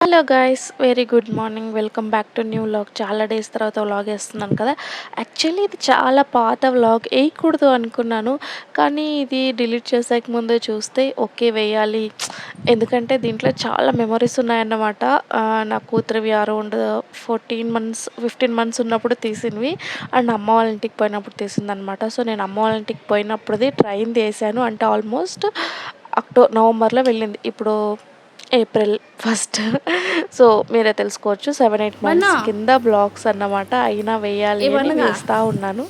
Hello guys, very good morning. Welcome back to new vlog. చాలా days తర్వాత vlog వేస్తున్నాను కదా. యాక్చువల్లీ ఇది చాలా పాత వ్లాగ్, వేయకూడదు అనుకున్నాను. కానీ ఇది డిలీట్ చేసాక ముందే చూస్తే ఓకే వేయాలి, ఎందుకంటే దీంట్లో చాలా మెమరీస్ ఉన్నాయన్నమాట. నా కూతురివి అరౌండ్ 15 months ఉన్నప్పుడు తీసినవి, అండ్ అమ్మ వాళ్ళ ఇంటికి పోయినప్పుడు తీసిందనమాట. సో నేను అమ్మ వాళ్ళ ఇంటికి పోయినప్పుడుది ట్రైన్ తీసాను, అంటే ఆల్మోస్ట్ నవంబర్లో వెళ్ళింది. ఇప్పుడు ఏప్రిల్ 1. సో మీరే తెలుసుకోవచ్చు, 7-8 months కింద బ్లాగ్స్ అన్నమాట. అయినా వేయాలి అని వేస్తూ ఉన్నాను.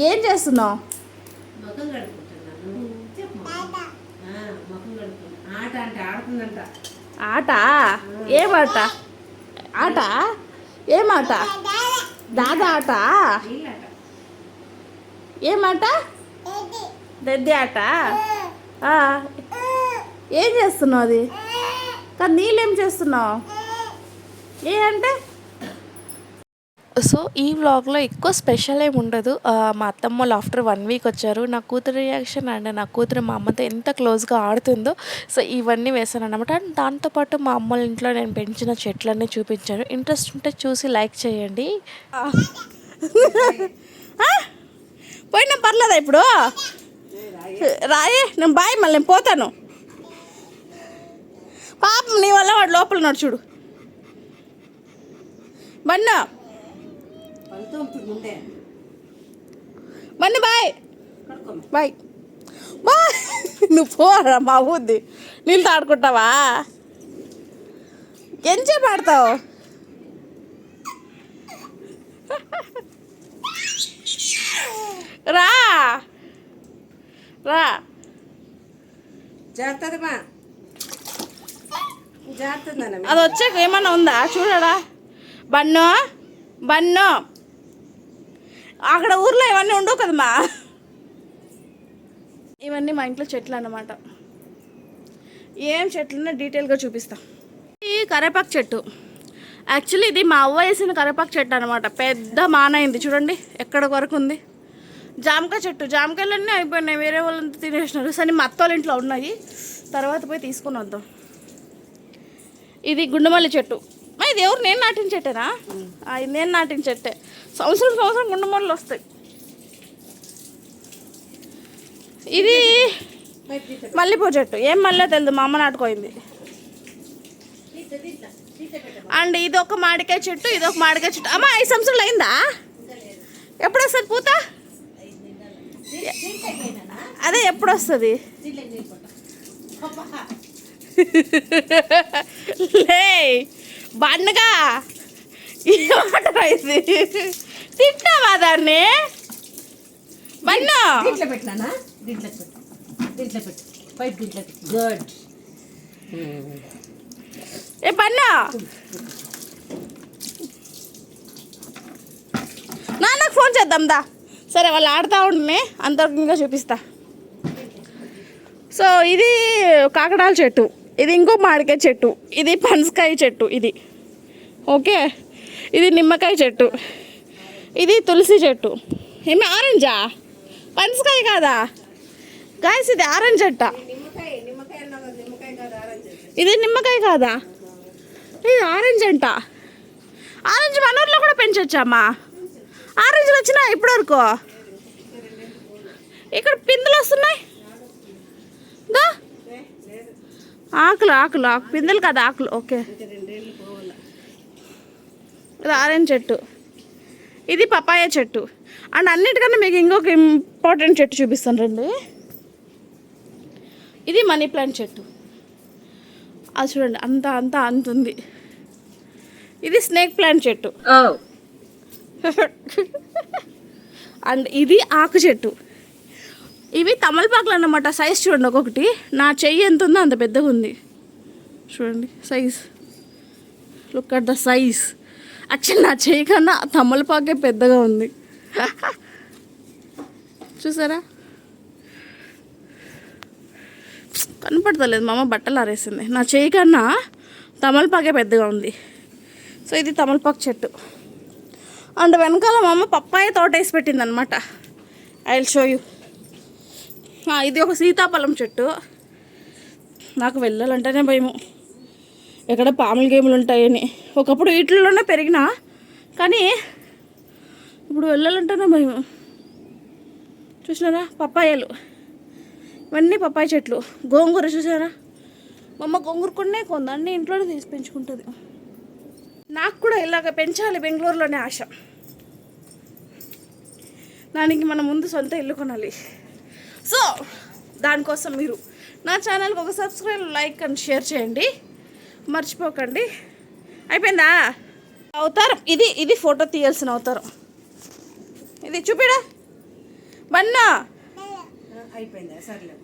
ఏం చేస్తున్నావు? ఆట ఏమాట? ఆట ఏమాట? దాదా ఆట ఏమాట? దద్ది ఆట. ఏం చేస్తున్నావు? అది కానీ నీళ్ళేం చేస్తున్నావు? ఏ అంటే సో ఈ వ్లాగ్లో ఎక్కువ స్పెషల్ ఏమి ఉండదు. మా అత్తమ్మ వాళ్ళు ఆఫ్టర్ 1 week వచ్చారు. నా కూతురు రియాక్షన్ అండ్ నా కూతురు మా అమ్మతో ఎంత క్లోజ్గా ఆడుతుందో, సో ఇవన్నీ వేసాను అనమాట. అండ్ దాంతోపాటు మా అమ్మ వాళ్ళ ఇంట్లో నేను పెంచిన చెట్లన్నీ చూపించాను. ఇంట్రెస్ట్ ఉంటే చూసి లైక్ చేయండి. పోయినా పర్లేదా? ఇప్పుడు రాయే, నేను బాయ్, మళ్ళీ నేను పోతాను. పాపం నీ వల్ల వాడు లోపల ఉన్నాడు చూడు. Banna బన్న bye bye bye. నువ్వు పోరా మా ఊద్ది. నీళ్ళు తాడుకుంటావా? ఎంచేపు ఆడతావు? రా రా. అది వచ్చాక ఏమన్నా ఉందా చూడడా? బన్ను బన్ను, అక్కడ ఊర్లో ఇవన్నీ ఉండవు కదమ్మా. ఇవన్నీ మా ఇంట్లో చెట్లు అన్నమాట. ఏం చెట్లున్నా డీటెయిల్గా చూపిస్తా. ఈ కరేపాకు చెట్టు, యాక్చువల్లీ ఇది మా అవ్వ వేసిన కరేపాకు చెట్టు అనమాట. పెద్ద మానైంది చూడండి, ఎక్కడ వరకు ఉంది. జామకాయ చెట్టు, జామకాయలన్నీ అయిపోయినాయి, వేరే వాళ్ళంతా తినేసినారు. సరే మా అత్త వాళ్ళ ఇంట్లో ఉన్నాయి, తర్వాత పోయి తీసుకొని వద్దాం. ఇది గుండుమల్లి చెట్టు. ఇది ఎవరు? నేను నాటిన చెట్టేనా? ఇది నేను నాటిన చెట్టే. సంవత్సరం గుండుమల్లు వస్తాయి. ఇది మల్లెపూ చెట్టు. ఏం మల్లె తెలియదు, మా అమ్మ నాటుకోయింది. అండ్ ఇది ఒక మామిడికాయ చెట్టు, ఇది ఒక మామిడికాయ చెట్టు. అమ్మ 5 సంవత్సరాలు అయిందా? ఎప్పుడు వస్తుంది పూత? అదే ఎప్పుడు వస్తుంది? లే బండగా ఏమంటారు? తింటావా దాన్ని? బన్నా ఏ బన్నా, నాన్నకు ఫోన్ చేద్దాం దా. సరే, వాళ్ళు ఆడుతూ ఉండే అంతవరకు ఇంకా చూపిస్తా. సో ఇది కాకడాల చెట్టు, ఇది ఇంకో మామిడికాయ చెట్టు, ఇది పనసకాయ చెట్టు, ఇది ఓకే. ఇది నిమ్మకాయ చెట్టు, ఇది తులసి చెట్టు. ఏమి ఆరెంజా? పనసకాయ కాదా గాయస్? ఇది ఆరెంజ్ అట్ట. ఇది నిమ్మకాయ కాదా? ఇది ఆరెంజ్ అంట. ఆరెంజ్ మన ఊర్లో కూడా పెంచొచ్చామ్మా. ఆరెంజ్లు వచ్చినా ఇప్పటి వరకు. ఇక్కడ పిందులు వస్తున్నాయి. ఆకులు ఆకులు ఆకు పిందెలు కదా, ఆకులు. ఓకే, ఇది ఆరెంజ్ చెట్టు, ఇది పపాయ చెట్టు. అండ్ అన్నిటికన్నా మీకు ఇంకొక ఇంపార్టెంట్ చెట్టు చూపిస్తాను రండి. ఇది మనీ ప్లాంట్ చెట్టు. అది చూడండి, అంత ఉంది. ఇది స్నేక్ ప్లాంట్ చెట్టు. అండ్ ఇది ఆకు చెట్టు. ఇవి తమలపాకులు అన్నమాట. సైజ్ చూడండి, ఒక్కొక్కటి నా చెయ్యి ఎంత ఉందో అంత పెద్దగా ఉంది. చూడండి size, look at the size. Actually నా చెయ్యి కన్నా తమలపాకే పెద్దగా ఉంది. చూసారా? కనపడతలేదు, మా అమ్మ బట్టలు ఆరేసింది. నా చెయ్యి కన్నా తమలపాకే పెద్దగా ఉంది. సో ఇది తమలపాకు చెట్టు. అండ్ వెనకాల మా అమ్మ పప్పాయ తోట వేసి పెట్టింది అనమాట. I will show you. ఇది ఒక సీతాఫలం చెట్టు. నాకు వెళ్ళాలంటేనే భయము. ఎక్కడ పాముల గేములు ఉంటాయని. ఒకప్పుడు వీటిల్లోనే పెరిగినా, కానీ ఇప్పుడు వెళ్ళాలంటేనే భయం. చూసినారా పప్పాయలు, ఇవన్నీ పప్పాయ చెట్లు. గోంగూర చూసారా, మా అమ్మ గోంగూర కొన్నే కొంది, అన్నీ ఇంట్లోనే తీసి పెంచుకుంటుంది. నాకు కూడా ఇలాగ పెంచాలి బెంగళూరులోనే ఆశ. దానికి మనం ముందు సొంత ఇల్లు కొనాలి. సో దానికోసం మీరు నా ఛానల్కి ఒక సబ్స్క్రైబ్, లైక్ అండ్ షేర్ చేయండి, మర్చిపోకండి. అయిపోయిందా అవతారం? ఇది ఫోటో తీయాల్సిన అవతారం. ఇది చూపిడా బన్నా. అయిపోయిందా? సర్లే,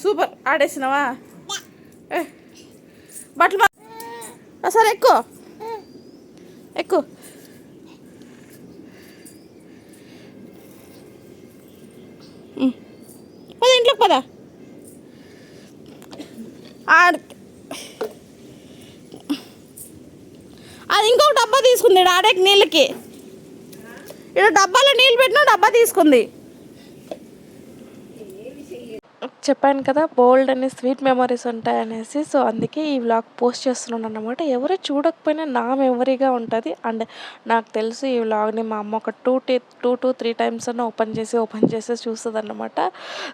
సూపర్. ఆడేసినావా? బట్టలు సరే ఎక్కువ ఎక్కువ. పద ఇంట్లోకి పద. అది ఇంకొక డబ్బా తీసుకుంది ఆడేకి నీళ్ళకి. ఇక్కడ డబ్బాలో నీళ్ళు పెట్టినా డబ్బా తీసుకుంది. చెప్పాను కదా బోల్డ్ అని స్వీట్ మెమరీస్ ఉంటాయనేసి. సో అందుకే ఈ వ్లాగ్ పోస్ట్ చేస్తున్నాను అన్నమాట. ఎవరు చూడకపోయినా నా మెమరీగా ఉంటుంది. అండ్ నాకు తెలుసు ఈ వ్లాగ్ని మా అమ్మ ఒక 2 to 3 టైమ్స్ అన్న ఓపెన్ చేసి చూస్తుంది అన్నమాట.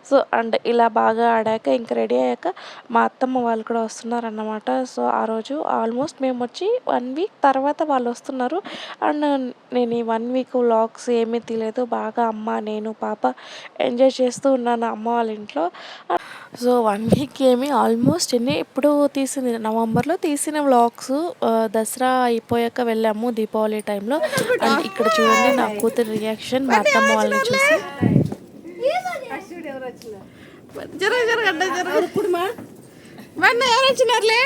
సో అండ్ ఇలా బాగా ఆడాక ఇంక రెడీ అయ్యాక మా అత్తమ్మ వాళ్ళు కూడా వస్తున్నారన్నమాట. సో ఆ రోజు ఆల్మోస్ట్ మేము వచ్చి 1 వీక్ తర్వాత వాళ్ళు వస్తున్నారు. అండ్ నేను ఈ 1 వీక్ వ్లాగ్స్ ఏమీ తీయలేదు. బాగా అమ్మ, నేను, పాప ఎంజాయ్ చేస్తూ ఉన్నాను అమ్మ వాళ్ళ ఇంట్లో. సో 1 వీక్ ఏమి ఆల్మోస్ట్ ఎప్పుడు తీసింది, నవంబర్లో తీసిన వ్లాగ్స్. దసరా అయిపోయాక వెళ్ళాము దీపావళి టైంలో. అండ్ ఇక్కడ చూడండి నా కూతురు రియాక్షన్ మా అత్తమ్మ వాళ్ళని చూసి. ఎవరు వచ్చినారులే?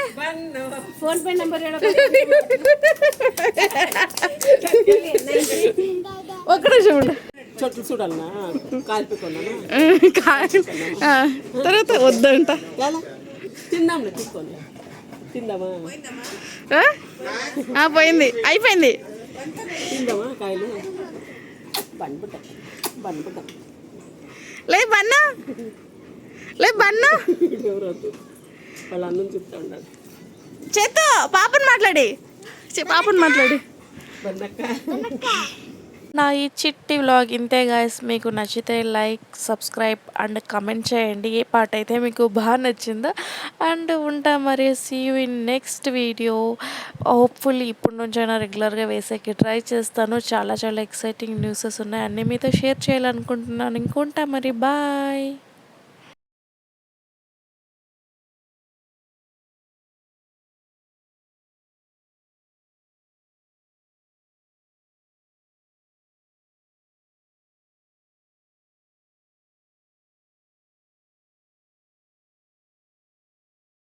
ఫోన్ పే నెంబర్ ఒక్కడే చూడు. చెట్లు చూడాలన్నా కాల్పుకున్నాను తర్వాత వద్దంట. తిందాంలే, తీసుకొని తిందామా? పోయింది, అయిపోయింది. తిందామా కాయలు? బండ్బుట్ట లే బన్నా, లే బన్నా. ఎవరు వాళ్ళ అన్నం చెప్తా ఉన్నాడు. చేత్తో పాపను మాట్లాడి బండక్క. నా ఈ చిట్టి వ్లాగ్ ఇంతే గాయస్. మీకు నచ్చితే లైక్, సబ్స్క్రైబ్ అండ్ కమెంట్ చేయండి ఏ పాట అయితే మీకు బాగా నచ్చిందో. అండ్ ఉంటా మరి. See you in next video. Hopefully ఇప్పటి నుంచైనా రెగ్యులర్గా వేసేకి ట్రై చేస్తాను. చాలా ఎక్సైటింగ్ న్యూసెస్ ఉన్నాయి, అన్నీ మీతో షేర్ చేయాలనుకుంటున్నాను. ఇంకొంటా మరి. బాయ్.